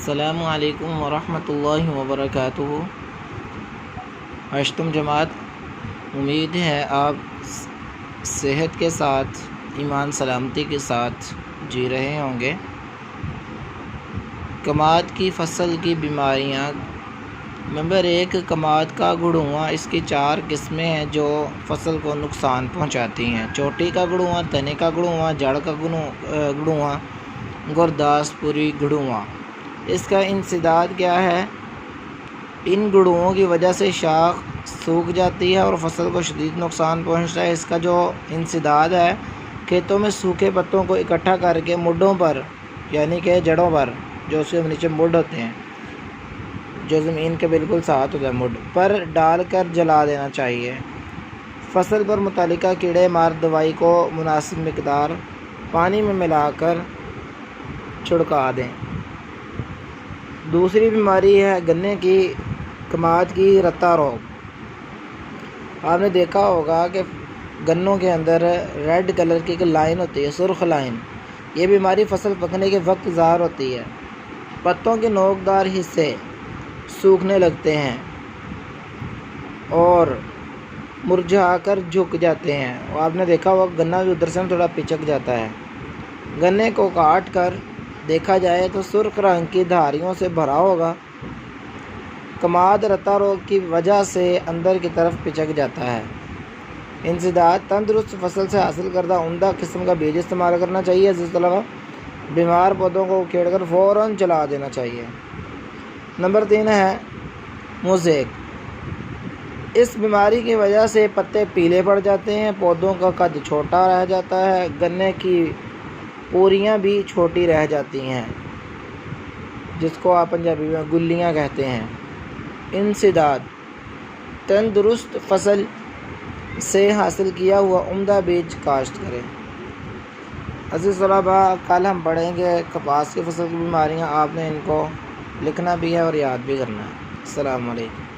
السلام علیکم ورحمۃ اللہ وبرکاتہ۔ اشتم جماعت، امید ہے آپ صحت کے ساتھ، ایمان سلامتی کے ساتھ جی رہے ہوں گے۔ کماد کی فصل کی بیماریاں۔ نمبر 1، کماد کا گڑھوا۔ اس کی 4 قسمیں ہیں جو فصل کو نقصان پہنچاتی ہیں: چوٹی کا گڑھوا، تنے کا گڑھوا، جڑ کا گڑھوا، گرداس پوری گڑھوا۔ اس کا انسداد کیا ہے؟ ان گڑھوؤں کی وجہ سے شاخ سوکھ جاتی ہے اور فصل کو شدید نقصان پہنچتا ہے۔ اس کا جو انسداد ہے، کھیتوں میں سوکھے پتوں کو اکٹھا کر کے مڈوں پر، یعنی کہ جڑوں پر، جو اس کے نیچے مڈ ہوتے ہیں، جو زمین کے بالکل ساتھ ہوتا ہے، مڈ پر ڈال کر جلا دینا چاہیے۔ فصل پر متعلقہ کیڑے مار دوائی کو مناسب مقدار پانی میں ملا کر چھڑکا دیں۔ دوسری بیماری ہے گنے کی کماد کی رتا روگ۔ آپ نے دیکھا ہوگا کہ گنوں کے اندر ریڈ کلر کی ایک لائن ہوتی ہے، سرخ لائن۔ یہ بیماری فصل پکنے کے وقت ظاہر ہوتی ہے۔ پتوں کے نوکدار حصے سوکھنے لگتے ہیں اور مرجھا کر جھک جاتے ہیں۔ آپ نے دیکھا ہوگا گنا بھی ادھر سے تھوڑا پچک جاتا ہے۔ گنے کو کاٹ کر دیکھا جائے تو سرخ رنگ کی دھاریوں سے بھرا ہوگا۔ کماد رتا روگ کی وجہ سے اندر کی طرف پچک جاتا ہے۔ انسداد: تندرست فصل سے حاصل کردہ عمدہ قسم کا بیج استعمال کرنا چاہیے۔ اس کے علاوہ بیمار پودوں کو اکھیڑ کر فوراً جلا دینا چاہیے۔ نمبر 3 ہے موزیک۔ اس بیماری کی وجہ سے پتے پیلے پڑ جاتے ہیں، پودوں کا قد چھوٹا رہ جاتا ہے، گنے کی پوریاں بھی چھوٹی رہ جاتی ہیں، جس کو آپ پنجابی میں گلیاں کہتے ہیں۔ انسداد: تندرست فصل سے حاصل کیا ہوا عمدہ بیج کاشت کریں۔ عزیز طلباء، کل ہم پڑھیں گے کپاس کی فصل کی بیماریاں۔ آپ نے ان کو لکھنا بھی ہے اور یاد بھی کرنا ہے۔ السلام علیکم۔